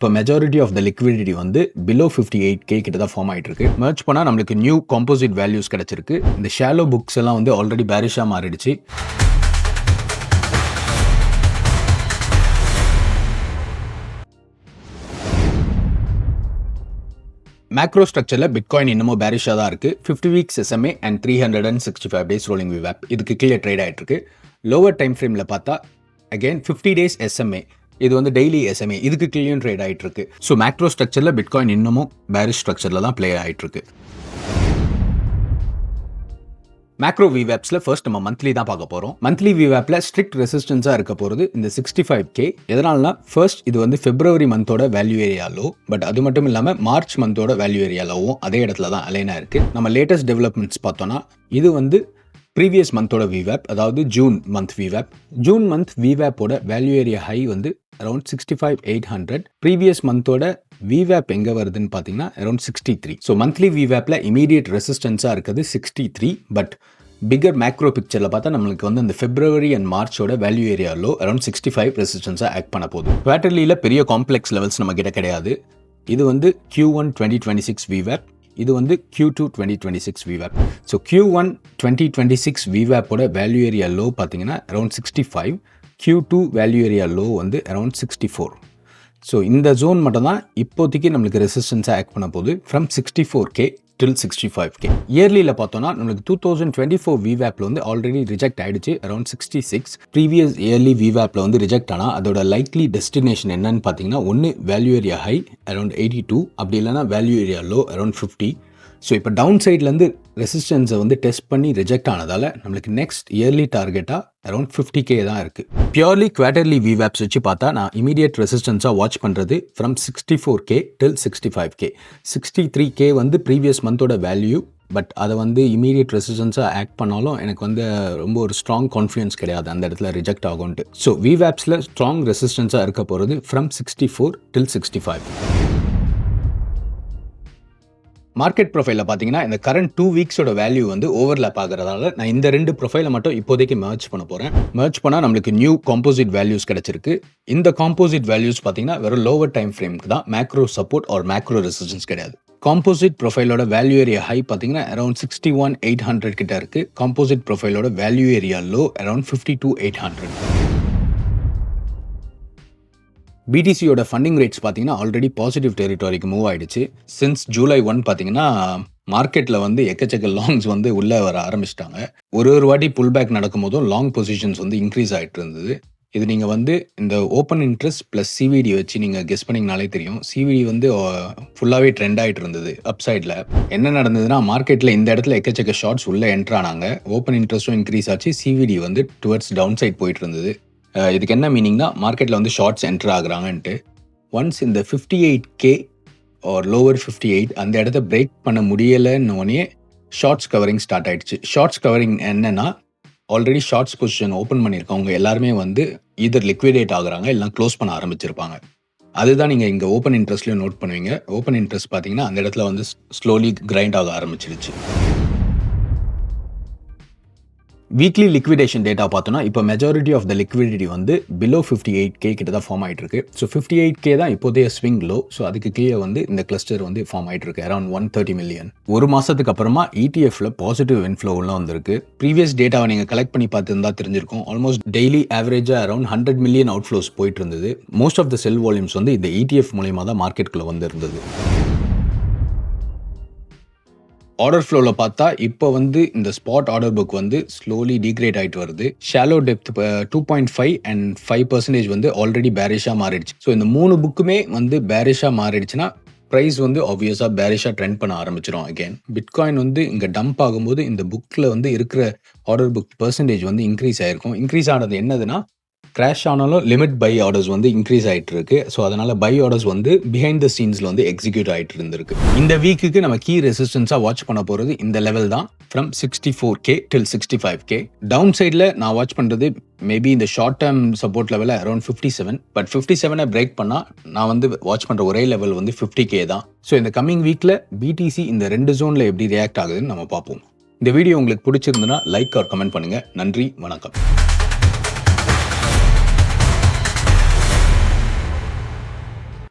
இப்போ majority of the liquidity வந்து below 58K கிட்ட தான் ஃபார்ம் ஆகிட்டு இருக்கு. மெர்ஜ் பண்ணால் நம்மளுக்கு நியூ காம்போசிட் வேல்யூஸ் கிடைச்சிருக்கு. இந்த ஷாலோ புக்ஸ் எல்லாம் வந்து ஆல்ரெடி பேரிஷாக மாறிடுச்சு. மேக்ரோ ஸ்ட்ரக்சரில் பிட்காயின் இன்னமும் பேரிஷாக தான் இருக்குது. 50 weeks SMA and 365 days rolling VWAP இதுக்கு கீழே ட்ரேட் ஆகிட்டு இருக்கு. லோவர் டைம் ஃப்ரேமில் பார்த்தா அகெயின் 50 டேஸ் SMA, இது வந்து டெய்லி SMA, இதுக்கு கீழேயும் ட்ரேட் ஆகிட்டு இருக்கு. ஸோ மேக்ரோ ஸ்ட்ரக்சரில் பிட்காயின் இன்னமும் பேரிஷ் ஸ்ட்ரக்சரில் தான் ப்ளே ஆகிட்டு இருக்கு. மேக்ரோ VWAPஸில் ஃபர்ஸ்ட் நம்ம மந்த்லி தான் பார்க்க போகிறோம். மந்த்லி VWAPல ஸ்ட்ரிக்ட் ரெசிஸ்டன்ஸாக இருக்க போகிறது இந்த 65K. எதனால்னா ஃபர்ஸ்ட் இது வந்து பிப்ரவரி மந்தோட வேல்யூ ஏரியா லோ, பட் அது மட்டும் இல்லாமல் மார்ச் மந்தோட வேல்யூ ஏரியா லோவும் அதே இடத்துல தான் அலைனாக இருக்குது. நம்ம லேட்டஸ்ட் டெவலப்மெண்ட்ஸ் பார்த்தோன்னா இது வந்து ப்ரீவியஸ் மந்தோட VWAP, அதாவது June month VWAP. June month VWAPோட வேல்யூ ஏரியா ஹை வந்து அரௌண்ட் 65,800. ப்ரீவியஸ் மந்தோட VWAP எங்கே வருதுன்னு பார்த்தீங்கன்னா அரௌண்ட் 63. ஸோ மந்த்லி VWAPல இமீடியட் ரெசிஸ்டன்ஸாக இருக்குது 63. பட் பிகர் மேக்ரோ பிக்சரில் பார்த்தா நம்மளுக்கு வந்து இந்த பிப்ரவரி அண்ட் மார்ச்சோட வேல்யூ ஏரியா லோ அரௌண்ட் 65 ரெசிஸ்டன்ஸாக ஆக்ட் பண்ண போகுது. குவார்டர்லியில் பெரிய காம்ப்ளெக்ஸ் லெவல்ஸ் நம்ம கிட்ட கிடையாது. இது வந்து Q1 2026 VWAP, இது வந்து Q2 2026 VWAP. ஸோ Q1 2026 VWAPோட வேல்யூ ஏரியா லோ பார்த்தீங்கன்னா around 65, Q2 value area low வந்து அரௌண்ட் 64. ஸோ இந்த ஜோன் மட்டும் தான் இப்போதைக்கு நம்மளுக்கு ரெசிஸ்டன்ஸாக ஆக்ட் பண்ண போகுது ஃப்ரம் 64K till 65K. இயர்லியில் பார்த்தோன்னா நம்மளுக்கு 2024 VWAPல வந்து ஆல்ரெடி ரிஜெக்ட் ஆகிடுச்சு அரௌண்ட் 66. ப்ரீவியஸ் இயர்லி VWAPல வந்து ரிஜெக்ட் ஆனால் அதோட லைக்லி டெஸ்டினேஷன் என்னன்னு பார்த்தீங்கன்னா ஒன்று வேல்யூ ஏரியா ஹை அரௌண்ட் 82, அப்படி இல்லைனா value area low around 50. So இப்போ டவுன் சைட்லேருந்து ரெசிஸ்டன்ஸை வந்து டெஸ்ட் பண்ணி ரிஜெக்ட் ஆனதால் நம்மளுக்கு நெக்ஸ்ட் இயர்லி டார்கெட்டாக அரௌண்ட் 50K தான் இருக்குது. பியூர்லி குவார்டர்லி VWAPஸ் வச்சு பார்த்தா நான் இமீடியட் ரெசிஸ்டன்ஸாக வாட்ச் பண்ணுறது from 64K till 65K. 63K வந்து ப்ரீவியஸ் மந்தோட வேல்யூ, பட் அதை வந்து இமீடியட் ரெசிஸ்டன்ஸாக ஆக்ட் பண்ணாலும் எனக்கு வந்து ரொம்ப ஒரு ஸ்ட்ராங் கான்ஃபிடன்ஸ் கிடையாது அந்த இடத்துல ரிஜெக்ட் ஆகும்ட்டு. ஸோ VWAPஸில் ஸ்ட்ராங் ரெசிஸ்டன்ஸாக இருக்க போகிறது ஃப்ரம் 64 till 65. மார்க்கெட் ப்ரொஃபைலில் பார்த்தீங்கன்னா இந்த கரண்ட் 2 வீக்ஸோட வேல்யூ வந்து ஓவர்லேப் ஆகிறதால நான் இந்த 2 ப்ரொஃபைலை மட்டும் இப்போதைக்கு மெர்ஜ் பண்ண போகிறேன். மெர்ஜ் பண்ணால் நம்மளுக்கு நியூ காம்போசிட் வேல்யூஸ் கிடச்சிருக்கு. இந்த காம்போசிட் வேல்யூஸ் பார்த்தீங்கன்னா வெறும் லோவர் டைம் ஃப்ரேமுக்கு தான், macro support or macro resistance கிடையாது. காம்போசிட் ப்ரொஃபைலோட வேல்யூ ஏரியா ஹை பார்த்தீங்கன்னா அரௌண்ட் 61,800 கிட்ட இருக்குது. காம்போசிட் ப்ரொஃபைலோட வேல்யூ ஏரியா லோ அரௌண்ட் 52,800. BTCயோட ஃபண்டிங் ரேட்ஸ் பார்த்தீங்கன்னா ஆல்ரெடி பாசிட்டிவ் டெரிட்டரிக்கு மூவ் ஆகிடுச்சு. சின்ஸ் ஜூலை 1 பார்த்தீங்கன்னா மார்க்கெட்டில் வந்து எக்கச்சக்க லாங்ஸ் வந்து உள்ளே வர ஆரம்பிச்சிட்டாங்க. ஒரு வாட்டி புல் பேக் நடக்கும் போதும் லாங் பொசிஷன்ஸ் வந்து இன்க்ரீஸ் ஆகிட்டு இருந்தது. இது நீங்கள் வந்து இந்த ஓப்பன் இன்ட்ரெஸ்ட் ப்ளஸ் CVD வச்சு நீங்கள் கெஸ் பண்ணிங்கனாலே தெரியும். CVD வந்து ஃபுல்லாகவே ட்ரெண்ட் ஆகிட்டு இருந்தது அப் சைடில். என்ன நடந்ததுன்னா மார்க்கெட்டில் இந்த இடத்துல எக்கச்சக்க ஷார்ட்ஸ் உள்ளே என்ட்ரானாங்க. ஓப்பன் இன்ட்ரெஸ்ட்டும் இன்க்ரீஸ் ஆச்சு, CVD வந்து டுவர்ட்ஸ் டவுன் சைட் போயிட்டு இருந்தது. இதுக்கு என்ன மீனிங்னா மார்க்கெட்டில் வந்து ஷார்ட்ஸ் என்டர் ஆகுறாங்கன்ட்டு. ஒன்ஸ் இந்த 58K ஆர் லோவர் 58 அந்த இடத்த பிரேக் பண்ண முடியலைன்னொடனே ஷார்ட்ஸ் கவரிங் ஸ்டார்ட் ஆகிடுச்சு. ஷார்ட்ஸ் கவரிங் என்னென்னா ஆல்ரெடி ஷார்ட்ஸ் பொசிஷன் ஓப்பன் பண்ணியிருக்கவங்க எல்லாருமே வந்து இதர் லிக்விடேட் ஆகுறாங்க, எல்லாம் க்ளோஸ் பண்ண ஆரம்பிச்சிருப்பாங்க. அதுதான் நீங்கள் இங்கே ஓப்பன் இன்ட்ரெஸ்ட்லேயும் நோட் பண்ணுவீங்க. ஓப்பன் இன்ட்ரெஸ்ட் பார்த்தீங்கன்னா அந்த இடத்துல வந்து ஸ்லோலி கிரைண்ட் ஆக ஆரம்பிச்சிருச்சு. வீக்லி லிக்விடேஷன் டேட்டா பார்த்தோன்னா இப்போ மெஜாரிட்டி ஆஃப் த லிக்விடிட்டி வந்து பிலோ 58K கிட்ட தான் ஃபார்ம் ஆகிட்டு இருக்கு. ஸோ 58K தான் இப்போதைய ஸ்விங் லோ. ஸோ அதுக்கு கீழே வந்து இந்த கிளஸ்டர் வந்து ஃபார்ம் ஆகிட்டு இருக்கு அரௌண்ட் 130 மில்லியன். ஒரு மாதத்துக்கு அப்புறமா ETFல பாசிட்டிவ் இன்ஃப்ளோ உள்ள வந்திருக்கு. ப்ரீவியஸ் டேட்டாவை நீங்கள் கலெக்ட் பண்ணி பார்த்துருந்தா தெரிஞ்சிருக்கும். ஆல்மோஸ்ட் டெய்லி ஆவரேஜாக அரௌண்ட் 100 மில்லியன் அவுட்ஃப்ளோஸ் போயிட்டு இருந்தது. Most of the sell volumes வந்து இந்த ETF மூலியமாக தான் மார்க்கெட்டுக்குள்ளே வந்து இருந்தது. ஆர்டர் ஃப்ளோவில் பார்த்தா இப்போ வந்து இந்த ஸ்பாட் ஆர்டர் புக் வந்து ஸ்லோலி டீக்ரேட் ஆகிட்டு வருது. ஷாலோ டெப்த் 2.5 and 5% வந்து ஆல்ரெடி பேரிஷாக மாறிடுச்சு. ஸோ இந்த 3 புக்குமே வந்து பேரிஷாக மாறிடுச்சுன்னா ப்ரைஸ் வந்து ஆப்வியஸாக பேரிஷாக ட்ரெண்ட் பண்ண ஆரம்பிச்சிடும். அகேன் பிட்காயின் வந்து இங்கே டம்ப் ஆகும்போது இந்த புக்கில் வந்து இருக்கிற ஆர்டர் புக் பெர்சன்டேஜ் வந்து இன்க்ரீஸ் ஆகிருக்கும். இன்க்ரீஸ் ஆனது என்னதுன்னா கிராஷ் ஆனாலும் லிமிட் பை ஆர்டர்ஸ் வந்து இன்க்ரீஸ் ஆகிட்டு இருக்கு. ஸோ அதனால பை ஆர்டர்ஸ் வந்து பிஹைண்ட் த சீன்ஸில் வந்து எக்ஸிக்யூட் ஆகிட்டு இருந்திருக்கு. இந்த வீக்குக்கு நம்ம கீ ரெசிஸ்டன்ஸாக வாட்ச் பண்ண போகிறது இந்த லெவல் தான், from 64K till 65K. Down சைடில் நான் வாட்ச் பண்ணுறது மேபி இந்த ஷார்ட் டேர்ம் சப்போர்ட் லெவலில் அரௌண்ட் 57. பட் 57 பிரேக் பண்ணால் நான் வந்து வாட்ச் பண்ணுற ஒரே லெவல் வந்து 50K தான். ஸோ இந்த கம்மிங் வீக்கில் BTC இந்த 2 ஜோனில் எப்படி ரியாக்ட் ஆகுதுன்னு நம்ம பார்ப்போம். இந்த வீடியோ உங்களுக்கு பிடிச்சிருந்ததுன்னா லைக் ஆர் கமெண்ட் பண்ணுங்கள். நன்றி, வணக்கம்.